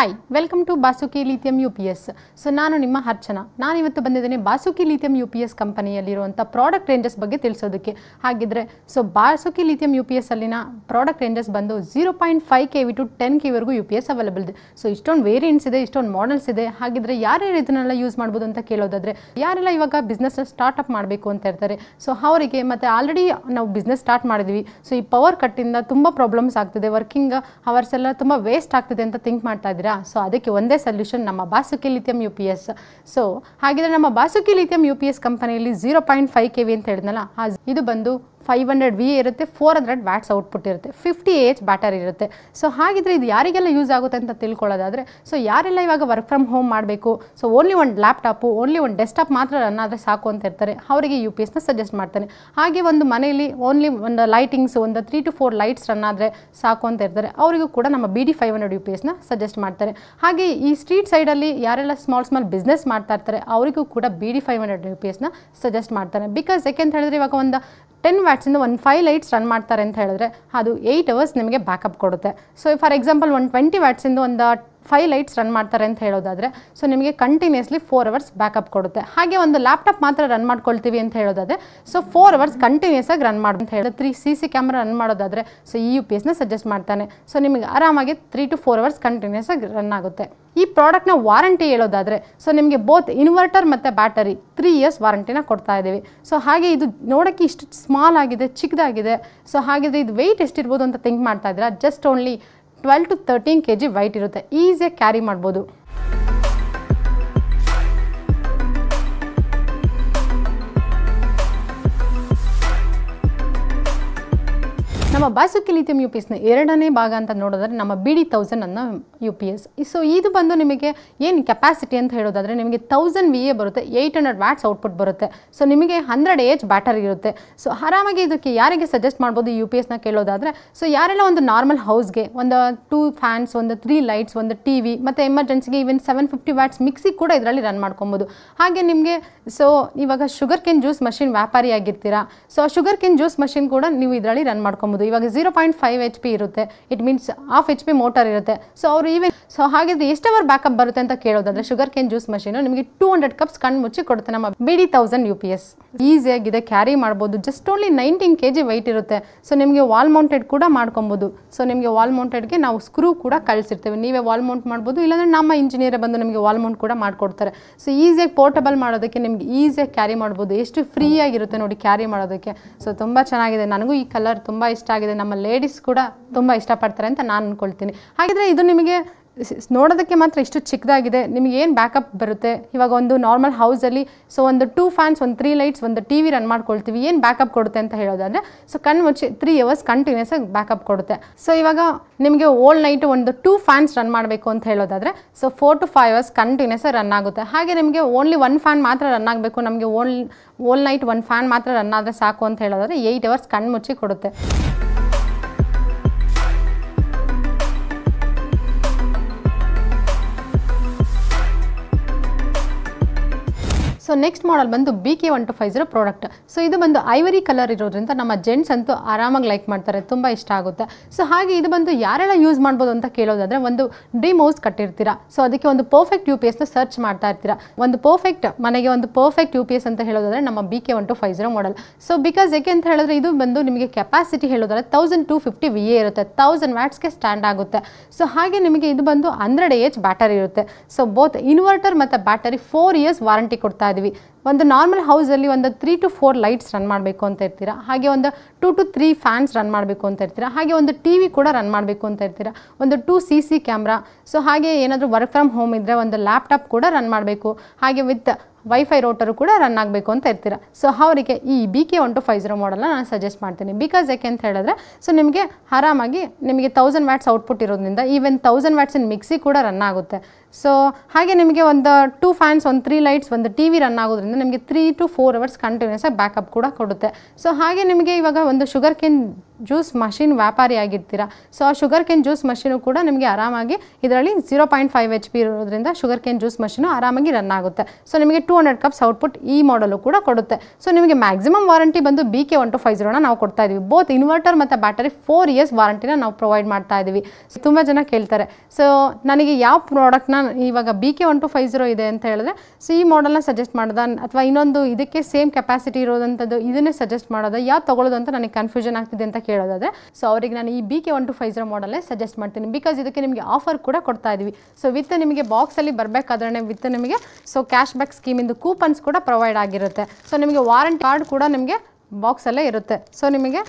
Hi welcome to Basuki lithium UPS. So ನಾನು ನಿಮ್ಮ ಅರ್ಚನಾ. ನಾನು ಇವತ್ತು ಬಂದಿದ್ದೇನೆ ಬಾಸುಕಿ ಲಿಥಿಯಂ UPS ಕಂಪನಿಯಲ್ಲಿರುವಂಥ ಪ್ರಾಡಕ್ಟ್ ರೇಂಜಸ್ ಬಗ್ಗೆ ತಿಳಿಸೋದಕ್ಕೆ. ಹಾಗಿದ್ರೆ ಸೊ ಬಾಸುಕಿ ಲಿಥಿಯಂ UPS ಅಲ್ಲಿನ ಪ್ರಾಡಕ್ಟ್ ರೇಂಜಸ್ ಬಂದು 0.5 kV ಟು 10 kV ವರೆಗೂ UPS ಅವೈಲೇಬಲ್ ಇದೆ. ಸೊ ಇಷ್ಟೊಂದು ವೇರಿಯಂಟ್ಸ್ ಇದೆ, ಇಷ್ಟೊಂದು ಮಾಡೆಲ್ಸ್ ಇದೆ. ಹಾಗಿದ್ರೆ ಯಾರ್ಯಾರು ಇದನ್ನೆಲ್ಲ ಯೂಸ್ ಮಾಡ್ಬೋದು ಅಂತ ಕೇಳೋದಾದ್ರೆ, ಯಾರೆಲ್ಲ ಇವಾಗ ಬಿಸ್ನೆಸ್ ಸ್ಟಾರ್ಟ್ಅಪ್ ಮಾಡಬೇಕು ಅಂತ ಇರ್ತಾರೆ, ಸೊ ಅವರಿಗೆ ಮತ್ತೆ ಆಲ್ರೆಡಿ ನಾವು ಬಿಸ್ನೆಸ್ ಸ್ಟಾರ್ಟ್ ಮಾಡಿದ್ವಿ, ಸೊ ಈ ಪವರ್ ಕಟ್ಟಿಂದ ತುಂಬ ಪ್ರಾಬ್ಲಮ್ಸ್ ಆಗ್ತಿದೆ, ವರ್ಕಿಂಗ್ ಅವರ್ಸ್ ಎಲ್ಲ ತುಂಬ ವೇಸ್ಟ್ ಆಗ್ತಿದೆ ಅಂತ ಥಿಂಕ್ ಮಾಡ್ತಾ ಇದ್ದೀರಾ. ಸೊ ಅದಕ್ಕೆ ಒಂದೇ ಸೊಲ್ಯೂಷನ್ ನಮ್ಮ ಬಾಸುಕಿ ಲಿಥಿಯಂ UPS. ಸೊ ಹಾಗಿದ್ರೆ ನಮ್ಮ ಬಾಸುಕಿ ಲಿಥಿಯಂ UPS ಕಂಪನಿಯಲ್ಲಿ 0.5 kV ಅಂತ ಹೇಳಿದ್ನಲ್ಲ, ಇದು ಬಂದು 500 VA ಇರುತ್ತೆ, 400 ವ್ಯಾಟ್ಸ್ ಔಟ್ಪುಟ್ ಇರುತ್ತೆ, 50 AH ಬ್ಯಾಟರಿ ಇರುತ್ತೆ. ಸೊ ಹಾಗಿದ್ರೆ ಇದು ಯಾರಿಗೆಲ್ಲ ಯೂಸ್ ಆಗುತ್ತೆ ಅಂತ ತಿಳ್ಕೊಳ್ಳೋದಾದರೆ, ಸೊ ಯಾರೆಲ್ಲ ಇವಾಗ ವರ್ಕ್ ಫ್ರಮ್ ಹೋಮ್ ಮಾಡಬೇಕು, ಸೊ ಓನ್ಲಿ ಒಂದು ಲ್ಯಾಪ್ಟಾಪು ಓನ್ಲಿ ಒಂದು ಡೆಸ್ಕ್ಟಾಪ್ ಮಾತ್ರ ರನ್ ಆದರೆ ಸಾಕು ಅಂತ ಇರ್ತಾರೆ, ಅವರಿಗೆ UPSನ ಸಜೆಸ್ಟ್ ಮಾಡ್ತಾನೆ. ಹಾಗೆ ಒಂದು ಮನೆಯಲ್ಲಿ ಓನ್ಲಿ ಒಂದು ಲೈಟಿಂಗ್ಸ್ ಒಂದು 3 to 4 ಲೈಟ್ಸ್ ರನ್ ಆದರೆ ಸಾಕು ಅಂತ ಇರ್ತಾರೆ, ಅವರಿಗೂ ಕೂಡ ನಮ್ಮ BD500 UPSನ ಸಜೆಸ್ಟ್ ಮಾಡ್ತಾರೆ. ಹಾಗೆ ಈ ಸ್ಟ್ರೀಟ್ ಸೈಡಲ್ಲಿ ಯಾರೆಲ್ಲ ಸ್ಮಾಲ್ ಬಿಸ್ನೆಸ್ ಮಾಡ್ತಾ ಇರ್ತಾರೆ ಅವರಿಗೂ ಕೂಡ BD500 UPSನ ಸಜೆಸ್ಟ್ ಮಾಡ್ತಾನೆ. ಬಿಕಾಸ್ ಯಾಕೆಂತ ಹೇಳಿದ್ರೆ ಇವಾಗ ಒಂದು 10 ವ್ಯಾಟ್ಸಿಂದ ಒಂದು 5 ಲೈಟ್ಸ್ ರನ್ ಮಾಡ್ತಾರೆ ಅಂತ ಹೇಳಿದ್ರೆ ಅದು 8 ಅವರ್ಸ್ ನಿಮಗೆ ಬ್ಯಾಕಪ್ ಕೊಡುತ್ತೆ. ಸೊ ಫಾರ್ ಎಕ್ಸಾಂಪಲ್ ಒಂದು 20 ವ್ಯಾಟ್ಸಿಂದ ಒಂದು 5 ಲೈಟ್ಸ್ ರನ್ ಮಾಡ್ತಾರೆ ಅಂತ ಹೇಳೋದಾದರೆ, ಸೊ ನಿಮಗೆ ಕಂಟಿನ್ಯೂಸ್ಲಿ 4 ಅವರ್ಸ್ ಬ್ಯಾಕಪ್ ಕೊಡುತ್ತೆ. ಹಾಗೆ ಒಂದು ಲ್ಯಾಪ್ಟಾಪ್ ಮಾತ್ರ ರನ್ ಮಾಡ್ಕೊಳ್ತೀವಿ ಅಂತ ಹೇಳೋದಾದರೆ, ಸೊ 4 ಅವರ್ಸ್ ಕಂಟಿನ್ಯೂಸ್ ಆಗಿ ರನ್ ಮಾಡಿ ಅಂತ ಹೇಳಿದ್ರೆ 3 CC ಕ್ಯಾಮ್ರಾ ರನ್ ಮಾಡೋದಾದರೆ ಸೊ ಈ UPSನ ಸಜೆಸ್ಟ್ ಮಾಡ್ತಾನೆ. ಸೊ ನಿಮಗೆ ಆರಾಮಾಗಿ 3 to 4 ಅವರ್ಸ್ ಕಂಟಿನ್ಯೂಸ್ ಆಗಿ ರನ್ ಆಗುತ್ತೆ. ಈ ಪ್ರಾಡಕ್ಟ್ನ ವಾರಂಟಿ ಹೇಳೋದಾದರೆ, ಸೊ ನಿಮಗೆ ಬೋತ್ ಇನ್ವರ್ಟರ್ ಮತ್ತು ಬ್ಯಾಟರಿ 3 years ವಾರಂಟಿನ ಕೊಡ್ತಾ ಇದ್ದೀವಿ. ಸೊ ಹಾಗೆ ಇದು ನೋಡೋಕ್ಕೆ ಇಷ್ಟು ಸ್ಮಾಲ್ ಆಗಿದೆ, ಚಿಕ್ಕದಾಗಿದೆ. ಸೊ ಹಾಗಿದ್ರೆ ಇದು ವೆಯ್ಟ್ ಎಷ್ಟಿರ್ಬೋದು ಅಂತ ಥಿಂಕ್ ಮಾಡ್ತಾ ಇದ್ದೀರಾ? Just only 12 to 13 kg weight ಇರುತ್ತೆ, ಈಸಿಯಾಗಿ ಕ್ಯಾರಿ ಮಾಡ್ಬೋದು. ನಮ್ಮ ಬಾಸುಕಿ ಲಿಥಿಯಂ UPSನ ಎರಡನೇ ಭಾಗ ಅಂತ ನೋಡೋದಾದ್ರೆ ನಮ್ಮ BD1000 ಅನ್ನೋ UPS. ಸೊ ಇದು ಬಂದು ನಿಮಗೆ ಏನು ಕೆಪಾಸಿಟಿ ಅಂತ ಹೇಳೋದಾದರೆ, ನಿಮಗೆ 1000 VA ಬರುತ್ತೆ, 800 ವ್ಯಾಟ್ಸ್ ಔಟ್ಪುಟ್ ಬರುತ್ತೆ. ಸೊ ನಿಮಗೆ 100 AH ಬ್ಯಾಟರಿ ಇರುತ್ತೆ. ಸೊ ಆರಾಮಾಗಿ ಇದಕ್ಕೆ ಯಾರಿಗೆ ಸಜೆಸ್ಟ್ ಮಾಡ್ಬೋದು UPSನ ಕೇಳೋದಾದರೆ, ಸೊ ಯಾರೆಲ್ಲ ಒಂದು ನಾರ್ಮಲ್ ಹೌಸ್ಗೆ ಒಂದು 2 ಫ್ಯಾನ್ಸ್, ಒಂದು 3 ಲೈಟ್ಸ್, ಒಂದು TV ಮತ್ತು ಎಮರ್ಜೆನ್ಸಿಗೆ ಈವನ್ 750 ವ್ಯಾಟ್ಸ್ ಮಿಕ್ಸಿ ಕೂಡ ಇದರಲ್ಲಿ ರನ್ ಮಾಡ್ಕೊಬೋದು. ಹಾಗೆ ನಿಮಗೆ ಸೊ ಇವಾಗ ಶುಗರ್ ಕೇನ್ ಜ್ಯೂಸ್ ಮಷಿನ್ ವ್ಯಾಪಾರಿ ಆಗಿರ್ತೀರಾ, so sugar cane juice machine ಕೂಡ ನೀವು ಇದರಲ್ಲಿ ರನ್ ಮಾಡ್ಕೊಬೋದು. ಇವಾಗ 0.5 HP ಇರುತ್ತೆ, ಇಟ್ ಮೀನ್ಸ್ 1/2 HP ಮೋಟರ್ ಇರುತ್ತೆ. ಸೊ ಅವರು ಈವನ್ ಸೊ ಹಾಗಿದ್ರೆ ಎಷ್ಟು ಅವರ್ ಬ್ಯಾಕಪ್ ಬರುತ್ತೆ ಅಂತ ಕೇಳೋದಾದ್ರೆ, ಶುಗರ್ ಕೇನ್ ಜ್ಯೂಸ್ ಮಷೀನು ನಿಮಗೆ 200 ಕಪ್ಸ್ ಕಣ್ಣು ಮುಚ್ಚಿ ಕೊಡುತ್ತೆ ನಮ್ಮ BD1000 UPS. ಈಸಿಯಾಗಿದೆ, ಕ್ಯಾರಿ ಮಾಡ್ಬೋದು. ಜಸ್ಟ್ ಓನ್ಲಿ 19 kg ವೈಟ್ ಇರುತ್ತೆ. ಸೊ ನಿಮಗೆ ವಾಲ್ ಮೌಂಟೆಡ್ ಕೂಡ ಮಾಡ್ಕೊಬೋದು. ಸೊ ನಿಮಗೆ ವಾಲ್ ಮೌಂಟೆಡ್ಗೆ ನಾವು ಸ್ಕ್ರೂ ಕೂಡ ಕಳಿಸಿರ್ತೇವೆ, ನೀವೇ ವಾಲ್ ಮೌಂಟ್ ಮಾಡ್ಬೋದು, ಇಲ್ಲಾಂದರೆ ನಮ್ಮ ಇಂಜಿನಿಯರ್ ಬಂದು ನಿಮಗೆ ವಾಲ್ ಮೌಂಟ್ ಕೂಡ ಮಾಡಿಕೊಡ್ತಾರೆ. ಸೊ ಈಸಿಯಾಗಿ ಪೋರ್ಟಬಲ್ ಮಾಡೋದಕ್ಕೆ ನಿಮ್ಗೆ ಈಸಿಯಾಗಿ ಕ್ಯಾರಿ ಮಾಡ್ಬೋದು. ಎಷ್ಟು ಫ್ರೀ ಆಗಿರುತ್ತೆ ನೋಡಿ ಕ್ಯಾರಿ ಮಾಡೋದಕ್ಕೆ. ಸೊ ತುಂಬ ಚೆನ್ನಾಗಿದೆ, ನನಗೂ ಈ ಕಲರ್ ತುಂಬ ಇಷ್ಟ ಆಗಿದೆ, ನಮ್ಮ ಲೇಡೀಸ್ ಕೂಡ ತುಂಬ ಇಷ್ಟಪಡ್ತಾರೆ ಅಂತ ನಾನು ಅಂದ್ಕೊಳ್ತೀನಿ. ಹಾಗಿದ್ರೆ ಇದು ನಿಮಗೆ ನೋಡೋದಕ್ಕೆ ಮಾತ್ರ ಇಷ್ಟು ಚಿಕ್ಕದಾಗಿದೆ, ನಿಮಗೆ ಏನು ಬ್ಯಾಕಪ್ ಬರುತ್ತೆ? ಇವಾಗ ಒಂದು ನಾರ್ಮಲ್ ಹೌಸಲ್ಲಿ ಸೊ ಒಂದು 2 ಫ್ಯಾನ್ಸ್, ಒಂದು 3 ಲೈಟ್ಸ್, ಒಂದು TV ರನ್ ಮಾಡ್ಕೊಳ್ತೀವಿ, ಏನು ಬ್ಯಾಕಪ್ ಕೊಡುತ್ತೆ ಅಂತ ಹೇಳೋದಾದರೆ, ಸೊ ಕಣ್ಣು ಮುಚ್ಚಿ 3 ಅವರ್ಸ್ ಕಂಟಿನ್ಯೂಸ್ ಆಗಿ ಬ್ಯಾಕಪ್ ಕೊಡುತ್ತೆ. ಸೊ ಇವಾಗ ನಿಮಗೆ ಓಲ್ ನೈಟ್ ಒಂದು 2 ಫ್ಯಾನ್ಸ್ ರನ್ ಮಾಡಬೇಕು ಅಂತ ಹೇಳೋದಾದರೆ, ಸೊ 4 to 5 ಅವರ್ಸ್ ಕಂಟಿನ್ಯೂಸ್ ಆಗಿ ರನ್ ಆಗುತ್ತೆ. ಹಾಗೆ ನಿಮಗೆ ಓನ್ಲಿ 1 ಫ್ಯಾನ್ ಮಾತ್ರ ರನ್ ಆಗಬೇಕು, ನಮಗೆ ಓಲ್ ನೈಟ್ 1 ಫ್ಯಾನ್ ಮಾತ್ರ ರನ್ ಆದರೆ ಸಾಕು ಅಂತ ಹೇಳೋದಾದರೆ 8 ಅವರ್ಸ್ ಕಣ್ಣು ಮುಚ್ಚಿ ಕೊಡುತ್ತೆ. ಸೊ ನೆಕ್ಸ್ಟ್ ಮಾಡೆಲ್ ಬಂದು BK1250 ಪ್ರಾಡಕ್ಟ್. ಸೊ ಇದು ಬಂದು ಐವರಿ ಕಲರ್ ಇರೋದ್ರಿಂದ ನಮ್ಮ ಜೆಂಟ್ಸ್ ಅಂತೂ ಆರಾಮಾಗಿ ಲೈಕ್ ಮಾಡ್ತಾರೆ, ತುಂಬ ಇಷ್ಟ ಆಗುತ್ತೆ. ಸೊ ಹಾಗೆ ಇದು ಬಂದು ಯಾರೆಲ್ಲ ಯೂಸ್ ಮಾಡ್ಬೋದು ಅಂತ ಕೇಳೋದಾದರೆ, ಒಂದು ಡ್ರೀಮ್ ಹೌಸ್ ಕಟ್ಟಿರ್ತೀರಾ, ಸೊ ಅದಕ್ಕೆ ಒಂದು ಪರ್ಫೆಕ್ಟ್ UPSನ ಸರ್ಚ್ ಮಾಡ್ತಾ ಇರ್ತೀರಾ. ಒಂದು ಪರ್ಫೆಕ್ಟ್ ಮನೆಗೆ ಒಂದು ಪರ್ಫೆಕ್ಟ್ UPS ಅಂತ ಹೇಳೋದಾದರೆ ನಮ್ಮ BK1250 ಮಾಡೆಲ್. ಸೊ ಬಿಕಾಸ್ ಏಕೆ ಅಂತ ಹೇಳಿದ್ರೆ ಇದು ಬಂದು ನಿಮಗೆ ಕೆಪಾಸಿಟಿ ಹೇಳೋದಾದರೆ 1250 VA ಇರುತ್ತೆ, 1000 ವ್ಯಾಟ್ಸ್ಗೆ ಸ್ಟ್ಯಾಂಡ್ ಆಗುತ್ತೆ. ಸೊ ಹಾಗೆ ನಿಮಗೆ ಇದು ಬಂದು 100 AH ಬ್ಯಾಟರಿ ಇರುತ್ತೆ. ಸೊ ಬೋತ್ ಇನ್ವರ್ಟರ್ ಮತ್ತು ಬ್ಯಾಟರಿ 4 years ವಾರಂಟಿ ಕೊಡ್ತಾ ಇದ್ದೀವಿ. ಒಂದು ನಾರ್ಮಲ್ ಹೌಸಲ್ಲಿ ಒಂದು 3 to 4 ಲೈಟ್ಸ್ ರನ್ ಮಾಡಬೇಕು ಅಂತ ಇರ್ತೀರಾ, ಹಾಗೆ ಒಂದು 2 to 3 ಫ್ಯಾನ್ಸ್ ರನ್ ಮಾಡಬೇಕು ಅಂತ ಇರ್ತೀರಾ, ಹಾಗೆ ಒಂದು TV ಕೂಡ ರನ್ ಮಾಡಬೇಕು ಅಂತ ಇರ್ತೀರಾ, ಒಂದು 2 CC ಕ್ಯಾಮ್ರಾ, ಸೊ ಹಾಗೆ ಏನಾದರೂ ವರ್ಕ್ ಫ್ರಮ್ ಹೋಮ್ ಇದ್ದರೆ ಒಂದು ಲ್ಯಾಪ್ಟಾಪ್ ಕೂಡ ರನ್ ಮಾಡಬೇಕು, ಹಾಗೆ ವಿತ್ ವೈಫೈ ರೋಟರು ಕೂಡ ರನ್ ಆಗಬೇಕು ಅಂತ ಇರ್ತೀರಾ. ಸೊ ಅವರಿಗೆ ಈ BK1250 ಮಾಡೆಲ್ನ ನಾನು ಸಜೆಸ್ಟ್ ಮಾಡ್ತೀನಿ. ಬಿಕಾಸ್ ಯಾಕೆ ಅಂತ ಹೇಳಿದ್ರೆ, ಸೊ ನಿಮಗೆ ಆರಾಮಾಗಿ ನಿಮಗೆ 1000 ವ್ಯಾಟ್ಸ್ ಔಟ್ಪುಟ್ ಇರೋದ್ರಿಂದ ಈವನ್ 1000 ವ್ಯಾಟ್ಸಿನ ಮಿಕ್ಸಿ ಕೂಡ ರನ್ ಆಗುತ್ತೆ. ಸೊ ಹಾಗೆ ನಿಮಗೆ ಒಂದು 2 ಫ್ಯಾನ್ಸ್, ಒಂದು 3 ಲೈಟ್ಸ್, ಒಂದು TV ರನ್ ಆಗೋದ್ರಿಂದ ನಿಮಗೆ 3 to 4 ಅವರ್ಸ್ ಕಂಟಿನ್ಯೂಸ್ ಆಗಿ ಬ್ಯಾಕಪ್ ಕೂಡ ಕೊಡುತ್ತೆ. ಸೊ ಹಾಗೆ ನಿಮಗೆ ಇವಾಗ ಒಂದು ಶುಗರ್ ಕೇನ್ ಜ್ಯೂಸ್ ಮಷಿನ್ ವ್ಯಾಪಾರಿ ಆಗಿರ್ತೀರಾ, ಸೊ ಆ ಶುಗರ್ ಕೇನ್ ಜ್ಯೂಸ್ ಮಷೀನು ಕೂಡ ನಿಮಗೆ ಆರಾಮಾಗಿ ಇದರಲ್ಲಿ 0.5 HP ಇರೋದ್ರಿಂದ ಶುಗರ್ ಕೇನ್ ಜ್ಯೂಸ್ ಮಷೀನು ಆರಾಮಾಗಿ ರನ್ ಆಗುತ್ತೆ. ಸೊ ನಿಮಗೆ 200 ಕಪ್ಸ್ ಔಟ್ಪುಟ್ ಈ ಮಾಡಲು ಕೂಡ ಕೊಡುತ್ತೆ. ಸೊ ನಿಮಗೆ ಮ್ಯಾಕ್ಸಿಮಮ್ ವಾರಂಟಿ ಬಂದು BK1250 ನಾವು ಕೊಡ್ತಾ ಇದ್ದೀವಿ. ಬೋತ್ ಇನ್ವರ್ಟರ್ ಮತ್ತು ಬ್ಯಾಟರಿ 4 ಇಯರ್ಸ್ ವಾರಂಟಿನ ನಾವು ಪ್ರೊವೈಡ್ ಮಾಡ್ತಾ ಇದ್ದೀವಿ. ತುಂಬ ಜನ ಕೇಳ್ತಾರೆ, ಸೊ ನನಗೆ ಯಾವ ಪ್ರಾಡಕ್ಟ್ನ ಇವಾಗ BK1250 ಇದೆ ಅಂತ ಹೇಳಿದ್ರೆ, ಸೊ ಈ ಮಾಡೆಲ್ನ ಸಜೆಸ್ಟ್ ಮಾಡೋದಾ ಅಥವಾ ಇನ್ನೊಂದು ಇದಕ್ಕೆ ಸೇಮ್ ಕೆಪಾಸಿಟಿ ಇರೋದಂಥದ್ದು ಇದನ್ನೇ ಸಜೆಸ್ಟ್ ಮಾಡೋದು, ಯಾವ್ದು ತೊಗೊಳ್ಳೋದು ಅಂತ ನನಗೆ ಕನ್ಫ್ಯೂಷನ್ ಆಗ್ತಿದೆ ಅಂತ ಕೇಳೋದಾದರೆ, ಸೊ ಅವರಿಗೆ ನಾನು ಈ BK1250 ಮಾಡಲೇ ಸಜೆಸ್ಟ್ ಮಾಡ್ತೀನಿ. ಬಿಕಾಸ್ ಇದಕ್ಕೆ ನಿಮಗೆ ಆಫರ್ ಕೂಡ ಕೊಡ್ತಾ ಇದ್ದೀವಿ. ಸೊ ವಿತ್ ನಿಮಗೆ ಬಾಕ್ಸಲ್ಲಿ ಬರಬೇಕಾದ್ರೆ ವಿತ್ ನಿಮಗೆ ಸೊ ಕ್ಯಾಶ್ ಬ್ಯಾಕ್ ಸ್ಕೀಮಿಂದು ಕೂಪನ್ಸ್ ಕೂಡ ಪ್ರೊವೈಡ್ ಆಗಿರುತ್ತೆ. ಸೊ ನಿಮಗೆ ವಾರಂಟಿ ಕಾರ್ಡ್ ಕೂಡ ನಿಮಗೆ ಬಾಕ್ಸಲ್ಲೇ ಇರುತ್ತೆ. ಸೊ ನಿಮಗೆ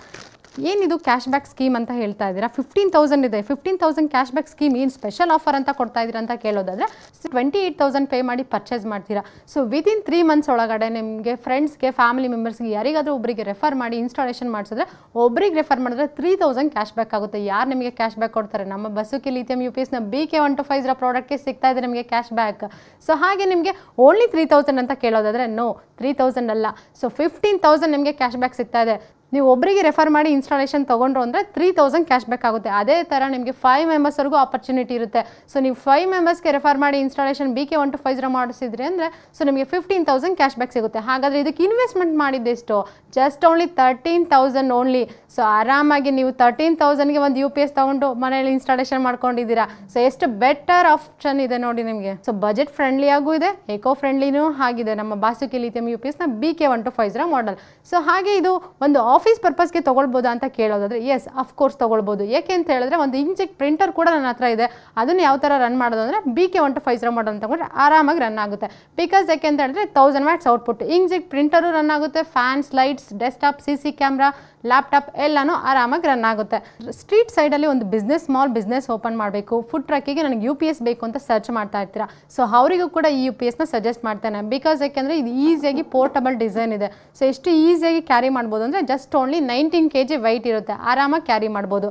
ಏನಿದು ಕ್ಯಾಶ್ ಬ್ಯಾಕ್ ಸ್ಕೀಮ್ ಅಂತ ಹೇಳ್ತಾ ಇದ್ದೀರಾ, 15,000 ಇದೆ, 15,000 ಕ್ಯಾಶ್ ಬ್ಯಾಕ್ ಸ್ಕೀಮ್ ಏನು ಸ್ಪೆಷಲ್ ಆಫರ್ ಅಂತ ಕೊಡ್ತಾ ಇದ್ದೀರಾ ಅಂತ ಕೇಳೋದಾದರೆ 28,000 ಪೇ ಮಾಡಿ ಪರ್ಚೇಸ್ ಮಾಡ್ತೀರಾ. ಸೊ ವಿತಿನ್ 3 ಮಂತ್ಸ್ ಒಳಗಡೆ ನಿಮಗೆ ಫ್ರೆಂಡ್ಸ್ಗೆ, ಫ್ಯಾಮಿಲಿ ಮೆಂಬರ್ಸ್ಗೆ ಯಾರಿಗಾದರೂ ಒಬ್ಬರಿಗೆ ರೆಫರ್ ಮಾಡಿ ಇನ್ಸ್ಟಾಲೇಷನ್ ಮಾಡಿಸಿದ್ರೆ, ಒಬ್ಬರಿಗೆ ರೆಫರ್ ಮಾಡಿದ್ರೆ 3,000 ಕ್ಯಾಶ್ ಬ್ಯಾಕ್ ಆಗುತ್ತೆ. ಯಾರು ನಿಮಗೆ ಕ್ಯಾಶ್ ಬ್ಯಾಕ್ ಕೊಡ್ತಾರೆ? ನಮ್ಮ ಬಾಸುಕಿ ಲಿಥಿಯಂ UPSನ BK1250 ಪ್ರಾಡಕ್ಟ್ಗೆ ಸಿಗ್ತಾ ಇದೆ ನಿಮಗೆ ಕ್ಯಾಶ್ ಬ್ಯಾಕ್. ಸೊ ಹಾಗೆ ನಿಮಗೆ ಓನ್ಲಿ 3,000 ಅಂತ ಕೇಳೋದಾದರೆ ನೋ, 3,000 ಅಲ್ಲ, ಸೊ 15,000 ನಿಮಗೆ ಕ್ಯಾಶ್ ಬ್ಯಾಕ್ ಸಿಗ್ತಾ ಇದೆ. ನೀವು ಒಬ್ಬರಿಗೆ ರೆಫರ್ ಮಾಡಿ ಇನ್ಸ್ಟಾಲೇಷನ್ ತೊಗೊಂಡ್ರು ಅಂದರೆ 3,000 ಕ್ಯಾಶ್ ಬ್ಯಾಕ್ ಆಗುತ್ತೆ. ಅದೇ ಥರ ನಿಮಗೆ 5 ಮೆಂಬರ್ಸ್ವರೆಗೂ ಆಪರ್ಚುನಿಟಿ ಇರುತ್ತೆ. ಸೊ ನೀವು 5 ಮೆಂಬರ್ಸ್ಗೆ ರೆಫರ್ ಮಾಡಿ ಇನ್ಸ್ಟಾಲೇಷನ್ BK1250 ಮಾಡಿಸಿದ್ರಿ ಅಂದರೆ ಸೊ ನಿಮಗೆ 15,000 ಕ್ಯಾಶ್ ಬ್ಯಾಕ್ ಸಿಗುತ್ತೆ. ಹಾಗಾದರೆ ಇದಕ್ಕೆ ಇನ್ವೆಸ್ಟ್ಮೆಂಟ್ ಮಾಡಿದ್ದೆಷ್ಟು? Just only 13,000 only. ಸೊ ಆರಾಮಾಗಿ ನೀವು 13,000ಗೆ ಒಂದು UPS ತೊಗೊಂಡು ಮನೇಲಿ ಇನ್ಸ್ಟಾಲೇಷನ್ ಮಾಡ್ಕೊಂಡಿದ್ದೀರಾ. ಸೊ ಎಷ್ಟು ಬೆಟರ್ ಆಪ್ಷನ್ ಇದೆ ನೋಡಿ ನಿಮಗೆ. ಸೊ ಬಜೆಟ್ ಫ್ರೆಂಡ್ಲಿ ಆಗೂ ಇದೆ, ಎಕೋ ಫ್ರೆಂಡ್ಲಿನೂ ಆಗಿದೆ ನಮ್ಮ ಬಾಸುಕಿ ಲಿಥಿಯಂ UPSನ BK1250 ಮಾಡೆಲ್. ಸೊ ಹಾಗೆ ಇದು ಒಂದು ಆಫೀಸ್ ಪರ್ಪಸ್ಗೆ ತೊಗೊಳ್ಬೋದಾ ಅಂತ ಕೇಳೋದಾದರೆ ಎಸ್, ಅಫ್ಕೋರ್ಸ್ ತೊಗೊಳ್ಬೋದು. ಏಕೆ ಅಂತ ಹೇಳಿದ್ರೆ ಒಂದು ಇಂಕ್ಜೆಟ್ ಪ್ರಿಂಟರ್ ಕೂಡ ನನ್ನ ಹತ್ರ ಇದೆ. ಅದನ್ನು ಯಾವ ಥರ ರನ್ ಮಾಡೋದು ಅಂದರೆ BK1250 ಮಾಡಲ್ ತಗೊಂಡ್ರೆ ಆರಾಮಾಗಿ ರನ್ ಆಗುತ್ತೆ. ಬಿಕಾಸ್ ಯಾಕೆ ಅಂತ ಹೇಳಿದ್ರೆ 1000 watts output, inkjet printer run ಆಗುತ್ತೆ, fans, lights, desktop, CC camera, laptop ಎಲ್ಲನೂ ಆರಾಮಾಗಿ ರನ್ ಆಗುತ್ತೆ. ಸ್ಟ್ರೀಟ್ ಸೈಡಲ್ಲಿ ಒಂದು ಬಿಸ್ನೆಸ್, ಸ್ಮಾಲ್ ಬಿಸ್ನೆಸ್ ಓಪನ್ ಮಾಡಬೇಕು, ಫುಡ್ ಟ್ರಕ್ಕಿಗೆ ನನಗೆ UPS ಬೇಕು ಅಂತ ಸರ್ಚ್ ಮಾಡ್ತಾ ಇರ್ತೀರಾ. ಸೊ ಅವರಿಗೂ ಕೂಡ ಈ UPSನ ಸಜೆಸ್ಟ್ ಮಾಡ್ತೇನೆ. ಬಿಕಾಸ್ ಯಾಕೆಂದರೆ ಇದು ಈಸಿಯಾಗಿ ಪೋರ್ಟಬಲ್ ಡಿಸೈನ್ ಇದೆ. ಸೊ ಎಷ್ಟು ಈಸಿಯಾಗಿ ಕ್ಯಾರಿ ಮಾಡ್ಬೋದು ಅಂದರೆ ಜಸ್ಟ್ ಓನ್ಲಿ 19 kg ವೈಟ್ ಇರುತ್ತೆ, ಆರಾಮಾಗಿ ಕ್ಯಾರಿ ಮಾಡ್ಬೋದು.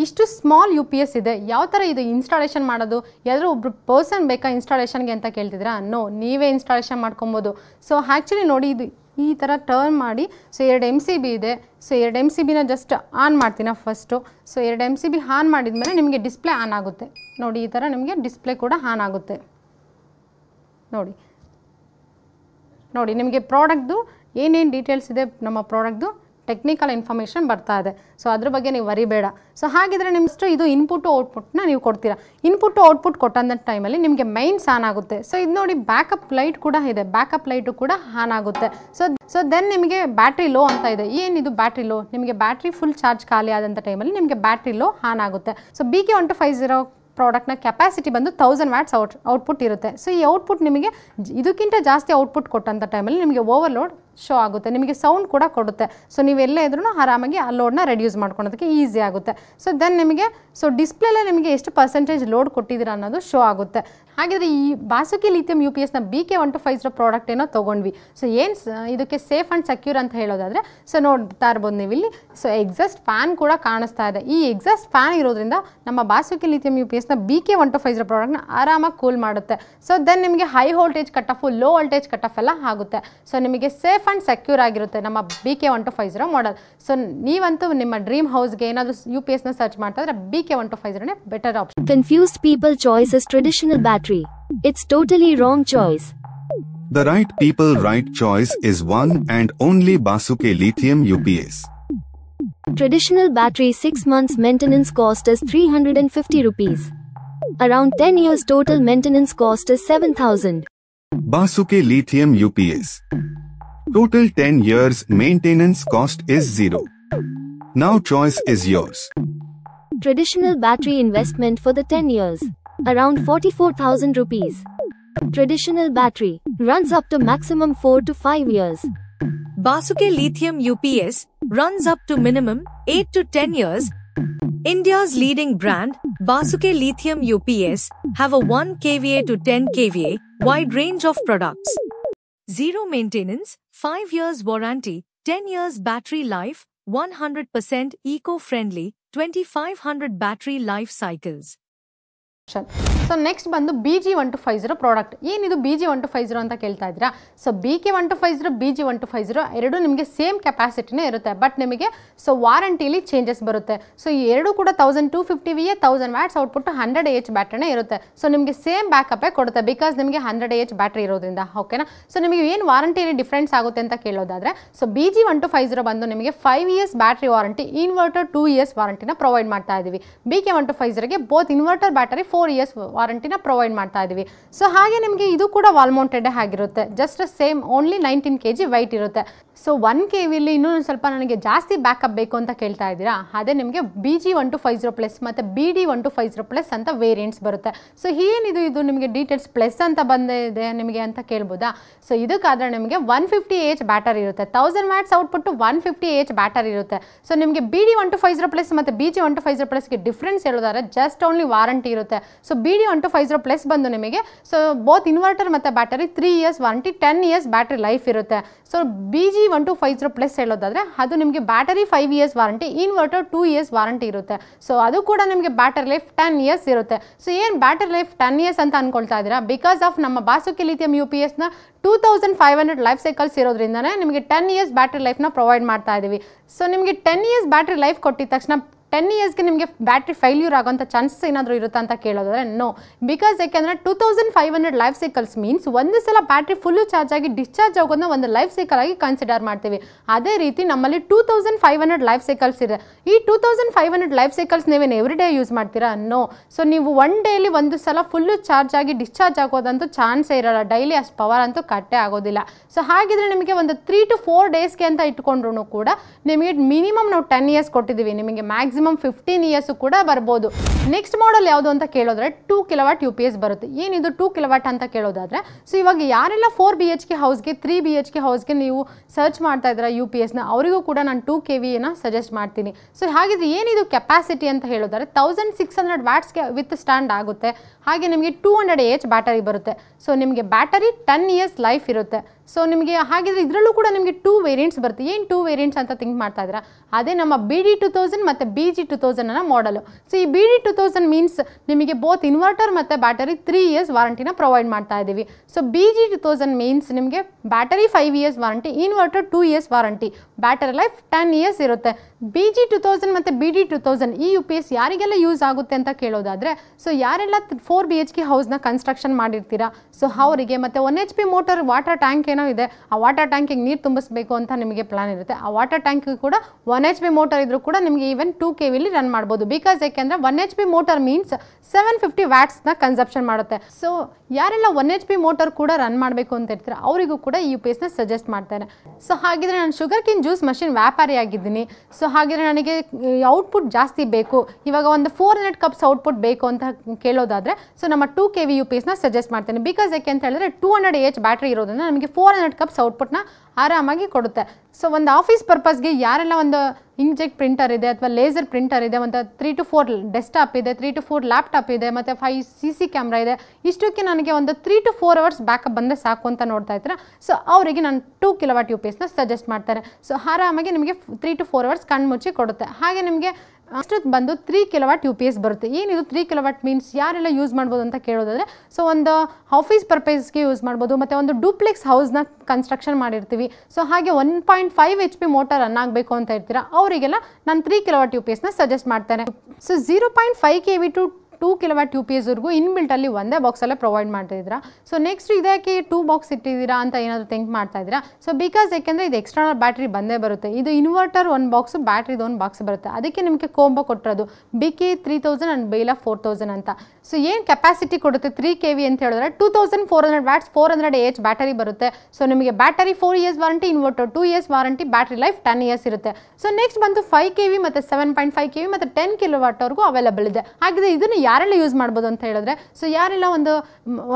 ಇಷ್ಟು ಸ್ಮಾಲ್ UPS ಇದೆ. ಯಾವ ಥರ ಇದು ಇನ್ಸ್ಟಾಲೇಷನ್ ಮಾಡೋದು? ಯಾರಾದರೂ ಒಬ್ರು ಪರ್ಸನ್ ಬೇಕಾ ಇನ್ಸ್ಟಾಲೇಷನ್ಗೆ ಅಂತ ಕೇಳ್ತಿದ್ದೀರಾ? ನೋ, ನೀವೇ ಇನ್ಸ್ಟಾಲೇಷನ್ ಮಾಡ್ಕೊಬೋದು. ಸೊ ಆ್ಯಕ್ಚುಲಿ ನೋಡಿ, ಇದು ಈ ಥರ ಟರ್ನ್ ಮಾಡಿ, ಸೊ 2 MCB ಇದೆ. ಸೊ 2 MCBನ ಜಸ್ಟ್ ಆನ್ ಮಾಡ್ತೀನಿ ಫಸ್ಟು. ಸೊ 2 MCB ಆನ್ ಮಾಡಿದ್ಮೇಲೆ ನಿಮಗೆ ಡಿಸ್ಪ್ಲೇ ಆನ್ ಆಗುತ್ತೆ ನೋಡಿ. ಈ ಥರ ನಿಮಗೆ ಡಿಸ್ಪ್ಲೇ ಕೂಡ ಆನ್ ಆಗುತ್ತೆ ನೋಡಿ. ನೋಡಿ ನಿಮಗೆ ಪ್ರಾಡಕ್ಟ್ದು ಏನೇನು ಡೀಟೇಲ್ಸ್ ಇದೆ, ನಮ್ಮ ಪ್ರಾಡಕ್ಟ್ದು ಟೆಕ್ನಿಕಲ್ ಇನ್ಫಾರ್ಮೇಷನ್ ಬರ್ತಾ ಇದೆ. ಸೊ ಅದ್ರ ಬಗ್ಗೆ ನೀವು ವರಿಬೇಡ. ಸೊ ಹಾಗಿದ್ರೆ ನಿಮ್ಮಷ್ಟು ಇದು ಇನ್ಪುಟ್ಟು ಔಟ್ಪುಟ್ನ ನೀವು ಕೊಡ್ತೀರಾ. ಇನ್ಪುಟ್ಟು ಔಟ್ಪುಟ್ ಕೊಟ್ಟಂಥ ಟೈಮಲ್ಲಿ ನಿಮಗೆ ಮೈನ್ಸ್ ಆನ್ ಆಗುತ್ತೆ. ಸೊ ಇದು ನೋಡಿ, ಬ್ಯಾಕಪ್ ಲೈಟ್ ಕೂಡ ಇದೆ, ಬ್ಯಾಕಪ್ ಲೈಟು ಕೂಡ ಆನ್ ಆಗುತ್ತೆ. ಸೊ ದೆನ್ ನಿಮಗೆ ಬ್ಯಾಟ್ರಿ ಲೋ ಅಂತ ಇದೆ. ಏನಿದು ಬ್ಯಾಟ್ರಿ ಲೋ? ನಿಮಗೆ ಬ್ಯಾಟ್ರಿ ಫುಲ್ ಚಾರ್ಜ್ ಖಾಲಿ ಆದಂಥ ಟೈಮಲ್ಲಿ ನಿಮಗೆ ಬ್ಯಾಟ್ರಿ ಲೋ ಆನ್ ಆಗುತ್ತೆ. ಸೊ BK1250 ಪ್ರಾಡಕ್ಟ್ನ ಕೆಪಾಸಿಟಿ ಬಂದು 1000 ವ್ಯಾಟ್ಸ್ ಔಟ್ಪುಟ್ ಇರುತ್ತೆ. ಸೊ ಈ ಔಟ್ಪುಟ್ ನಿಮಗೆ ಇದಕ್ಕಿಂತ ಜಾಸ್ತಿ ಔಟ್ಪುಟ್ ಕೊಟ್ಟಂಥ ಟೈಮಲ್ಲಿ ನಿಮಗೆ ಓವರ್ಲೋಡ್ ಶೋ ಆಗುತ್ತೆ, ನಿಮಗೆ ಸೌಂಡ್ ಕೂಡ ಕೊಡುತ್ತೆ. ಸೊ ನೀವೆಲ್ಲೇ ಇದ್ರೂ ಆರಾಮಾಗಿ ಆ ಲೋಡ್ನ ರೆಡ್ಯೂಸ್ ಮಾಡ್ಕೊಳೋದಕ್ಕೆ ಈಸಿ ಆಗುತ್ತೆ. ಸೊ ದೆನ್ ನಿಮಗೆ ಸೊ ಡಿಸ್ಪ್ಲೇಲೆ ನಿಮಗೆ ಎಷ್ಟು ಪರ್ಸೆಂಟೇಜ್ ಲೋಡ್ ಕೊಟ್ಟಿದ್ದೀರಾ ಅನ್ನೋದು ಶೋ ಆಗುತ್ತೆ. ಹಾಗಿದ್ರೆ ಈ ಬಾಸುಕಿ ಲಿಥಿಯಂ UPSನ BK1250 ಪ್ರಾಡಕ್ಟ್ ಏನೋ ತೊಗೊಂಡ್ವಿ. ಸೊ ಏನು ಇದಕ್ಕೆ ಸೇಫ್ ಆ್ಯಂಡ್ ಸೆಕ್ಯೂರ್ ಅಂತ ಹೇಳೋದಾದರೆ, ಸೊ ನೋಡ್ತಾ ಇರ್ಬೋದು ನೀವು ಇಲ್ಲಿ, ಸೊ ಎಕ್ಸಾಸ್ಟ್ ಫ್ಯಾನ್ ಕೂಡ ಕಾಣಿಸ್ತಾ ಇದೆ. ಈ ಎಕ್ಸಾಸ್ಟ್ ಫ್ಯಾನ್ ಇರೋದ್ರಿಂದ ನಮ್ಮ ಬಾಸುಕಿ ಲಿಥಿಯಂ UPSನ BK1250 ಪ್ರಾಡಕ್ಟ್ನ ಆರಾಮಾಗಿ ಕೂಲ್ ಮಾಡುತ್ತೆ. ಸೊ ದೆನ್ ನಿಮಗೆ high voltage cut off, low voltage cut off ಎಲ್ಲ ಆಗುತ್ತೆ. ಸೊ ನಿಮಗೆ ಸೇಫ್ ಆ್ಯಂಡ್ ಸೆಕ್ಯೂರ್ ಆಗಿರುತ್ತೆ ನಮ್ಮ BK1250 ಮಾಡೆಲ್. ಸೊ ನೀವಂತೂ ನಿಮ್ಮ ಡ್ರೀಮ್ ಹೌಸ್ಗೆ ಏನಾದರೂ UPSನ ಸರ್ಚ್ ಮಾಡ್ತಾ ಇದ್ರೆ BK1250 better option. Confused people choice is traditional battery. It's totally wrong choice. The right people right choice is one and only Basuke Lithium UPS. Traditional battery 6 months maintenance cost is 350 rupees. Around 10 years total maintenance cost is 7,000. Basuke Lithium UPS. Total 10 years maintenance cost is 0. Now choice is yours. Traditional battery investment for the 10 years. Around 44,000 rupees. Traditional battery runs up to maximum 4 to 5 years. Basuke Lithium UPS runs up to minimum 8 to 10 years. India's leading brand, Basuke Lithium UPS, have a 1 kVA to 10 kVA wide range of products. Zero maintenance, 5 years warranty, 10 years battery life, 100% eco-friendly, 2500 battery life cycles. So next ಬಂದು BG1250 product. ಏನಿದು BG1250 ಅಂತ ಕೇಳ್ತಾ ಇದ್ದೀರಾ? So BK1250 BG1250 ಎರಡು ನಿಮಗೆ same ಕೆಪಾಸಿಟಿನೇ ಇರುತ್ತೆ, but ನಿಮಗೆ so ವಾರಂಟಿಲಿ changes ಬರುತ್ತೆ. ಸೊ ಈ ಎರಡು ಕೂಡ 1250 VA 1000 ವ್ಯಾಟ್ಸ್ ಔಟ್ಪುಟ್ 100 AH ಬ್ಯಾಟ್ರಿನೇ ಇರುತ್ತೆ. ಸೊ ನಿಮಗೆ ಸೇಮ್ ಬ್ಯಾಕಪ್ಪೇ ಕೊಡುತ್ತೆ, ಬಿಕಾಸ್ ನಿಮಗೆ 100 AH ಬ್ಯಾಟ್ರಿ ಇರೋದ್ರಿಂದ. ಓಕೆನಾ? ಸೊ ನಿಮಗೆ ಏನು ವಾರಂಟಿಲಿ ಡಿಫ್ರೆನ್ಸ್ ಆಗುತ್ತೆ ಅಂತ ಕೇಳೋದಾದ್ರೆ, ಸೊ BG1250 ಬಂದು ನಿಮಗೆ 5 years battery warranty, inverter 2 years ವಾರಂಟಿನ ಪ್ರೊವೈಡ್ ಮಾಡ್ತಾ ಇದ್ದೀವಿ. BK1250ಗೆ ಬೋತ್ ಇನ್ವರ್ಟರ್ ಬ್ಯಾಟರಿ 4 years ವಾರಂಟಿನ ಪ್ರೊವೈಡ್ ಮಾಡ್ತಾ ಇದ್ದೀವಿ. ಸೊ ಹಾಗೆ ನಿಮಗೆ ಇದು ಕೂಡ ವಾಲ್ ಮೌಂಟೆಡ್ ಆಗಿರುತ್ತೆ, just same only 19 kg weight ಇರುತ್ತೆ. ಸೊ 1 kVಲಿ ಇನ್ನೂ ಸ್ವಲ್ಪ ನನಗೆ ಜಾಸ್ತಿ ಬ್ಯಾಕಪ್ ಬೇಕು ಅಂತ ಕೇಳ್ತಾ ಇದ್ದೀರಾ? ಅದೇ ನಿಮಗೆ BG1250 ಪ್ಲಸ್ ಮತ್ತು BD1250 ಪ್ಲಸ್ ಅಂತ ವೇರಿಯಂಟ್ಸ್ ಬರುತ್ತೆ. ಸೊ ಏನಿದು ಇದು ನಿಮಗೆ ಡೀಟೇಲ್ಸ್ ಪ್ಲಸ್ ಅಂತ ಬಂದಿದೆ ನಿಮಗೆ ಅಂತ ಕೇಳ್ಬೋದಾ? ಸೊ ಇದಕ್ಕಾದರೆ ನಿಮಗೆ 150 AH ಬ್ಯಾಟರಿ ಇರುತ್ತೆ, 1000 ವ್ಯಾಟ್ಸ್ ಔಟ್ಪುಟ್ಟು 150 AH ಬ್ಯಾಟರಿ ಇರುತ್ತೆ. ಸೊ ನಿಮಗೆ BD1250 ಪ್ಲಸ್ ಮತ್ತು BG1250 ಪ್ಲಸ್ಗೆ ಡಿಫ್ರೆನ್ಸ್ ಹೇಳೋದಾದ್ರೆ ಜಸ್ಟ್ ಓನ್ಲಿ ವಾರಂಟಿ ಇರುತ್ತೆ. ಸೊ BD1250 ಪ್ಲಸ್ ಬಂದು ನಿಮಗೆ ಸೊ ಬೋತ್ ಇನ್ವರ್ಟರ್ ಮತ್ತು battery 3 years warranty, 10 years battery life ಇರುತ್ತೆ. ಸೊ BG1250 ಪ್ಲಸ್ ಹೇಳೋದಾದರೆ ಅದು ನಿಮಗೆ battery 5 years warranty, inverter 2 years warranty ಇರುತ್ತೆ. ಸೊ ಅದು ಕೂಡ ನಿಮಗೆ ಬ್ಯಾಟರಿ ಲೈಫ್ 10 years ಇರುತ್ತೆ. ಸೊ ಏನು ಬ್ಯಾಟರಿ ಲೈಫ್ 10 years ಅಂತ ಅಂದ್ಕೊಳ್ತಾ ಇದ್ದೀರಾ? ಬಿಕಾಸ್ ಆಫ್ ನಮ್ಮ ಬಾಸುಕಿ ಲಿಥಿಯಂ UPSನ 2500 ಲೈಫ್ ಸೈಕಲ್ಸ್ ಇರೋದ್ರಿಂದನೇ ನಿಮಗೆ 10 years ಬ್ಯಾಟರಿ ಲೈಫ್ನ ಪ್ರೊವೈಡ್ ಮಾಡ್ತಾ ಇದ್ದೀವಿ. ಸೊ ನಿಮಗೆ 10 years ಬ್ಯಾಟರಿ ಲೈಫ್ ಕೊಟ್ಟಿದ ತಕ್ಷಣ 10 yearsಗೆ ನಿಮಗೆ ಬ್ಯಾಟ್ರಿ ಫೈಲ್ಯೂರ್ ಆಗೋಂಥ ಚಾನ್ಸಸ್ ಏನಾದರೂ ಇರುತ್ತಾ ಅಂತ ಕೇಳೋದಾದ್ರೆ ನೋ, ಬಿಕಾಸ್ ಯಾಕೆಂದರೆ 2500 ಲೈಫ್ ಸೈಕಲ್ಸ್ ಮೀನ್ಸ್ ಒಂದು ಸಲ ಬ್ಯಾಟ್ರಿ ಫುಲ್ಲು ಚಾರ್ಜ್ ಆಗಿ ಡಿಸ್ಚಾರ್ಜ್ ಆಗೋದನ್ನ ಒಂದು ಲೈಫ್ ಸೈಕಲ್ ಆಗಿ ಕನ್ಸಿಡರ್ ಮಾಡ್ತೀವಿ. ಅದೇ ರೀತಿ ನಮ್ಮಲ್ಲಿ 2500 ಲೈಫ್ ಸೈಕಲ್ಸ್ ಇದೆ. ಈ 2500 ಲೈಫ್ ಸೈಕಲ್ಸ್ ನೀವೇನು ಎವ್ರಿ ಡೇ ಯೂಸ್ ಮಾಡ್ತೀರಾ? ನೋ. ಸೊ ನೀವು ಒನ್ ಡೇಲಿ ಒಂದು ಸಲ ಫುಲ್ಲು ಚಾರ್ಜ್ ಆಗಿ ಡಿಸ್ಚಾರ್ಜ್ ಆಗೋದಂತೂ ಚಾನ್ಸೇ ಇರೋಲ್ಲ, ಡೈಲಿ ಅಷ್ಟು ಪವರ್ ಅಂತೂ ಕಟ್ಟೇ ಆಗೋದಿಲ್ಲ. ಸೊ ಹಾಗಿದ್ರೆ ನಿಮಗೆ ಒಂದು 3 to 4 ಡೇಸ್ಗೆ ಅಂತ ಇಟ್ಕೊಂಡ್ರು ಕೂಡ ನಿಮಗೆ ಮಿನಿಮಮ್ ನಾವು 10 years ಕೊಟ್ಟಿದ್ದೀವಿ, ನಿಮಗೆ ಮ್ಯಾಕ್ಸಿಮಮ್ 15 years ಕೂಡ ಬರ್ಬೋದು. ನೆಕ್ಸ್ಟ್ ಮಾಡಲ್ ಯಾವುದು ಅಂತ ಕೇಳೋದ್ರೆ 2 kW UPS ಬರುತ್ತೆ. ಏನಿದು 2 kW ಅಂತ ಕೇಳೋದಾದ್ರೆ, ಸೊ ಇವಾಗ ಯಾರೆಲ್ಲ 4 BHK ಹೌಸ್ಗೆ 3 BHK ಹೌಸ್ಗೆ ನೀವು ಸರ್ಚ್ ಮಾಡ್ತಾ ಇದ್ದೀರಾ UPSನ, ಅವರಿಗೂ ಕೂಡ ನಾನು 2 kVನ ಸಜೆಸ್ಟ್ ಮಾಡ್ತೀನಿ. ಸೊ ಹಾಗಿದ್ರೆ ಏನಿದು ಕೆಪಾಸಿಟಿ ಅಂತ ಹೇಳೋದಾದ್ರೆ 1600 ವ್ಯಾಟ್ಸ್ಗೆ ವಿತ್ ಸ್ಟ್ಯಾಂಡ್ ಆಗುತ್ತೆ. ಹಾಗೆ ನಿಮಗೆ 200 AH ಬ್ಯಾಟರಿ ಬರುತ್ತೆ. ಸೊ ನಿಮಗೆ ಬ್ಯಾಟರಿ 10 years ಲೈಫ್ ಇರುತ್ತೆ. ಸೊ ನಿಮಗೆ ಹಾಗಿದ್ರೆ ಇದರಲ್ಲೂ ಕೂಡ ನಿಮಗೆ 2 ವೇರಿಯಂಟ್ಸ್ ಬರುತ್ತೆ. ಏನು 2 ವೇರಿಯಂಟ್ಸ್ ಅಂತ ಥಿಂಕ್ ಮಾಡ್ತಾ ಇದ್ದೀರಾ? ಅದೇ ನಮ್ಮ BD2000 ಮತ್ತು BG2000 ಅನ್ನೋ ಮಾಡಲು. ಸೊ ಈ BD2000 ಮೀನ್ಸ್ ನಿಮಗೆ ಬೋತ್ ಇನ್ವರ್ಟರ್ ಮತ್ತು ಬ್ಯಾಟರಿ 3 years ವಾರಂಟಿನ ಪ್ರೊವೈಡ್ ಮಾಡ್ತಾ ಇದ್ದೀವಿ. ಸೊ BG2000 ಮೀನ್ಸ್ ನಿಮಗೆ battery 5 years warranty, inverter 2 years warranty, battery life 10 years ಇರುತ್ತೆ. BG2000 ಮತ್ತು BD2000 ಈ UPS ಯಾರಿಗೆಲ್ಲ ಯೂಸ್ ಆಗುತ್ತೆ ಅಂತ ಕೇಳೋದಾದರೆ, ಸೊ ಯಾರೆಲ್ಲ 4 BHK ಹೌಸ್ನ ಕನ್ಸ್ಟ್ರಕ್ಷನ್ ಮಾಡಿರ್ತೀರಾ, ಸೊ ಅವರಿಗೆ ಮತ್ತು 1 HP ಮೋಟರ್ ವಾಟರ್ ಟ್ಯಾಂಕ್ ಏನೋ ಇದೆ, ಆ ವಾಟರ್ ಟ್ಯಾಂಕಿಗೆ ನೀರು ತುಂಬಿಸ್ಬೇಕು ಅಂತ ನಿಮಗೆ ಪ್ಲಾನ್ ಇರುತ್ತೆ. ಆ ವಾಟರ್ ಟ್ಯಾಂಕಿಗೆ ಕೂಡ 1 HP ಮೋಟರ್ ಇದ್ರೂ ಕೂಡ ನಿಮಗೆ ಈವನ್ 2 kVಲಿ ರನ್ ಮಾಡ್ಬೋದು. ಬಿಕಾಸ್ ಯಾಕೆಂದರೆ 1 HP ಮೋಟರ್ ಮೀನ್ಸ್ 750 ವ್ಯಾಟ್ಸ್ನ ಕನ್ಸಪ್ಷನ್ ಮಾಡುತ್ತೆ. ಸೊ ಯಾರೆಲ್ಲ 1 HP ಮೋಟರ್ ಕೂಡ ರನ್ ಮಾಡಬೇಕು ಅಂತ ಇರ್ತಾರೆ ಅವರಿಗೂ ಕೂಡ ಈ UPSನ ಸಜೆಸ್ಟ್ ಮಾಡ್ತೇನೆ. ಸೊ ಹಾಗಿದ್ರೆ ನಾನು ಶುಗರ್ ಕೇನ್ ಜ್ಯೂಸ್ ಮಷಿನ್ ವ್ಯಾಪಾರಿ ಆಗಿದ್ದೀನಿ. ಸೊ ಹಾಗಿದ್ರೆ ನನಗೆ ಔಟ್ಪುಟ್ ಜಾಸ್ತಿ ಬೇಕು, ಇವಾಗ ಒಂದು 400 ಕಪ್ಸ್ ಔಟ್ಪುಟ್ ಬೇಕು ಅಂತ ಕೇಳೋದಾದರೆ, ಸೊ ನಮ್ಮ 2 kV UPSನ ಸಜೆಸ್ಟ್ ಮಾಡ್ತೇನೆ. ಬಿಕಾಸ್ ಯಾಕೆ ಅಂತ ಹೇಳಿದ್ರೆ 200 AH ಬ್ಯಾಟ್ರಿ ಇರೋದ್ರಿಂದ ನಮಗೆ 400 ಕಪ್ಸ್ ಔಟ್ಪುಟ್ನ ಆರಾಮಾಗಿ ಕೊಡುತ್ತೆ. ಸೊ ಒಂದು ಆಫೀಸ್ ಪರ್ಪಸ್ಗೆ ಯಾರೆಲ್ಲ ಒಂದು ಇಂಕ್ಜೆಟ್ ಪ್ರಿಂಟರ್ ಇದೆ ಅಥವಾ ಲೇಸರ್ ಪ್ರಿಂಟರ್ ಇದೆ, ಒಂದು 3 to 4 ಡೆಸ್ಕ್ಟಾಪ್ ಇದೆ, 3 to 4 ಲ್ಯಾಪ್ಟಾಪ್ ಇದೆ, ಮತ್ತು 5 CC ಕ್ಯಾಮ್ರಾ ಇದೆ, ಇಷ್ಟಕ್ಕೆ ನನಗೆ ಒಂದು 3 to 4 hours ಬ್ಯಾಕಪ್ ಬಂದರೆ ಸಾಕು ಅಂತ ನೋಡ್ತಾ ಇದ್ದೀರಾ. ಸೊ ಅವರಿಗೆ ನಾನು 2 kW UPSನ ಸಜೆಸ್ಟ್ ಮಾಡ್ತಾರೆ. ಸೊ ಆರಾಮಾಗಿ ನಿಮಗೆ 3 to 4 hours ಕಣ್ಣು ಮುಚ್ಚಿ ಕೊಡುತ್ತೆ. ಹಾಗೆ ನಿಮಗೆ ಅಷ್ಟೊತ್ತು ಬಂದು 3 kW UPS ಬರುತ್ತೆ. ಏನಿದು 3 kW ಮೀನ್ಸ್ ಯಾರೆಲ್ಲ ಯೂಸ್ ಮಾಡ್ಬೋದು ಅಂತ ಕೇಳೋದಾದರೆ, ಸೊ ಒಂದು ಆಫೀಸ್ ಪರ್ಪಸ್ಗೆ ಯೂಸ್ ಮಾಡ್ಬೋದು, ಮತ್ತು ಒಂದು ಡೂಪ್ಲೆಕ್ಸ್ ಹೌಸ್ನ ಕನ್ಸ್ಟ್ರಕ್ಷನ್ ಮಾಡಿರ್ತೀವಿ. ಸೊ ಹಾಗೆ 1.5 HP ಮೋಟರ್ ರನ್ ಆಗಬೇಕು ಅಂತ ಇರ್ತೀರಾ, ಅವರಿಗೆಲ್ಲ ನಾನು 3 kW UPSನ ಸಜೆಸ್ಟ್ ಮಾಡ್ತೇನೆ. So 0.5 kV to 2 kW UPS ವರೆಗೂ ಇನ್ಬಿಲ್ಟಲ್ಲಿ ಒಂದೇ ಬಾಕ್ಸಲ್ಲೇ ಪ್ರೊವೈಡ್ ಮಾಡ್ತಾಯಿದ್ದೀರಾ. ಸೊ ನೆಕ್ಸ್ಟ್ ಇದಕ್ಕೆ 2 ಬಾಕ್ಸ್ ಇಟ್ಟಿದ್ದೀರಾ ಅಂತ ಏನಾದರೂ ಥಿಂಕ್ ಮಾಡ್ತಾ ಇದ್ದೀರಾ? ಸೊ ಬಿಕಾಸ್ ಯಾಕೆಂದರೆ ಇದು ಎಕ್ಸ್ಟರ್ನಲ್ ಬ್ಯಾಟ್ರಿ ಬಂದೇ ಬರುತ್ತೆ. ಇದು ಇನ್ವರ್ಟರ್ 1 ಬಾಕ್ಸು, ಬ್ಯಾಟ್ರಿದು 1 ಬಾಕ್ಸ್ ಬರುತ್ತೆ. ಅದಕ್ಕೆ ನಿಮಗೆ ಕೋಂಬೋ ಕೊಟ್ಟಿರೋದು BK3000 ಆ್ಯಂಡ್ ಬೇಲಾ 4000 ಅಂತ. ಸೊ ಏನು ಕೆಪಾಸಿಟಿ ಕೊಡುತ್ತೆ 3 kV ಅಂತ ಹೇಳಿದ್ರೆ 2400 ವ್ಯಾಟ್ಸ್ 400 AH ಬ್ಯಾಟರಿ ಬರುತ್ತೆ. ಸೊ ನಿಮಗೆ battery 4 years warranty, inverter 2 years warranty, battery life 10 years ಇರುತ್ತೆ. ಸೊ ನೆಕ್ಸ್ಟ್ ಬಂದು 5 kV ಮತ್ತು 7.5 kV ಮತ್ತು 10 kW ಅವೈಲೇಬಲ್ ಇದೆ. ಹಾಗಿದ್ರೆ ಇದನ್ನು ಯಾರೆಲ್ಲ ಯೂಸ್ ಮಾಡ್ಬೋದು ಅಂತ ಹೇಳಿದ್ರೆ, ಸೊ ಯಾರೆಲ್ಲ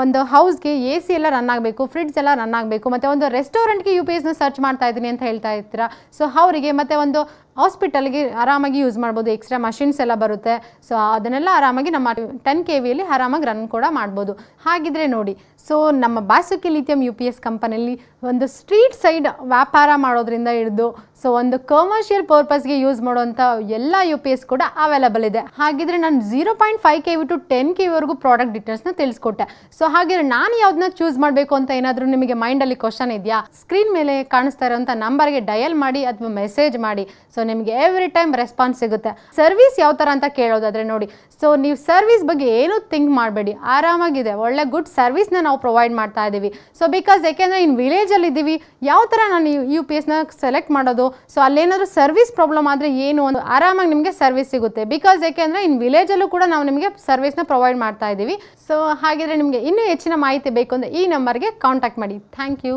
ಒಂದು ಹೌಸ್ಗೆ AC ಎಲ್ಲ ರನ್ ಆಗಬೇಕು, ಫ್ರಿಡ್ಜ್ ಎಲ್ಲ ರನ್ ಆಗಬೇಕು, ಮತ್ತು ಒಂದು ರೆಸ್ಟೋರೆಂಟ್ಗೆ UPSನ ಸರ್ಚ್ ಮಾಡ್ತಾ ಇದ್ದೀನಿ ಅಂತ ಹೇಳ್ತಾ ಇರ್ತೀರಾ, ಸೊ ಅವರಿಗೆ ಮತ್ತು ಒಂದು ಹಾಸ್ಪಿಟಲ್ಗೆ ಆರಾಮಾಗಿ ಯೂಸ್ ಮಾಡ್ಬೋದು. ಎಕ್ಸ್ಟ್ರಾ ಮಷಿನ್ಸ್ ಎಲ್ಲ ಬರುತ್ತೆ. ಸೊ ಅದನ್ನೆಲ್ಲ ಆರಾಮಾಗಿ ನಮ್ಮ 10 KVಯಲ್ಲಿ ಆರಾಮಾಗಿ ರನ್ ಕೂಡ ಮಾಡ್ಬೋದು. ಹಾಗಿದ್ರೆ ನೋಡಿ, ಸೊ ನಮ್ಮ ಬಾಸುಕಿ ಲಿಥಿಯಂ UPS ಕಂಪನಿಯಲ್ಲಿ ಒಂದು ಸ್ಟ್ರೀಟ್ ಸೈಡ್ ವ್ಯಾಪಾರ ಮಾಡೋದ್ರಿಂದ ಹಿಡಿದು ಸೊ ಒಂದು ಕಮರ್ಷಿಯಲ್ ಪರ್ಪಸ್ಗೆ ಯೂಸ್ ಮಾಡುವಂಥ ಎಲ್ಲ UPS ಕೂಡ ಅವೈಲಬಲ್ ಇದೆ. ಹಾಗಿದ್ರೆ ನಾನು 0.5 KV to 10 KVವರೆಗೂ ಪ್ರಾಡಕ್ಟ್ ಡೀಟೇಲ್ಸ್ನ ತಿಳಿಸ್ಕೊಟ್ಟೆ. ಸೊ ಹಾಗಿದ್ರೆ ನಾನು ಯಾವ್ದನ್ನ ಚೂಸ್ ಮಾಡಬೇಕು ಅಂತ ಏನಾದರೂ ನಿಮಗೆ ಮೈಂಡಲ್ಲಿ ಕ್ವಶನ್ ಇದೆಯಾ? ಸ್ಕ್ರೀನ್ ಮೇಲೆ ಕಾಣಿಸ್ತಾ ಇರೋಂಥ ನಂಬರ್ಗೆ ಡಯಲ್ ಮಾಡಿ ಅಥವಾ ಮೆಸೇಜ್ ಮಾಡಿ. ಸೊ ನಿಮಗೆ ಎವ್ರಿ ಟೈಮ್ ರೆಸ್ಪಾನ್ಸ್ ಸಿಗುತ್ತೆ. ಸರ್ವಿಸ್ ಯಾವ ಥರ ಅಂತ ಕೇಳೋದಾದರೆ ನೋಡಿ, ಸೊ ನೀವು ಸರ್ವಿಸ್ ಬಗ್ಗೆ ಏನೂ ಥಿಂಕ್ ಮಾಡಬೇಡಿ, ಆರಾಮಾಗಿದೆ, ಒಳ್ಳೆ ಗುಡ್ ಸರ್ವಿಸ್ನ ನಾವು ಪ್ರೊವೈಡ್ ಮಾಡ್ತಾ ಇದ್ದೀವಿ. ಸೊ ಬಿಕಾಸ್ ಯಾಕೆಂದರೆ ಇನ್ನು ವಿಲೇಜಲ್ಲಿ ಇದ್ದೀವಿ, ಯಾವ ಥರ ನಾನು UPSನ ಸೆಲೆಕ್ಟ್ ಮಾಡೋದು? ಸೊ ಅಲ್ಲೇನಾದರೂ ಸರ್ವಿಸ್ ಪ್ರಾಬ್ಲಮ್ ಆದರೆ ಏನು ಒಂದು ಆರಾಮಾಗಿ ನಿಮಗೆ ಸರ್ವಿಸ್ ಸಿಗುತ್ತೆ. ಬಿಕಾಸ್ ಯಾಕೆಂದರೆ ಇನ್ನು ವಿಲೇಜಲ್ಲೂ ಕೂಡ ನಾವು ನಿಮಗೆ ಸರ್ವಿಸ್ನ ಪ್ರೊವೈಡ್ ಮಾಡ್ತಾ ಇದ್ದೀವಿ. ಸೊ ಹಾಗಿದ್ರೆ ನಿಮಗೆ ಇನ್ನೂ ಹೆಚ್ಚಿನ ಮಾಹಿತಿ ಬೇಕು ಅಂದರೆ ಈ ನಂಬರ್ಗೆ ಕಾಂಟ್ಯಾಕ್ಟ್ ಮಾಡಿ. Thank you.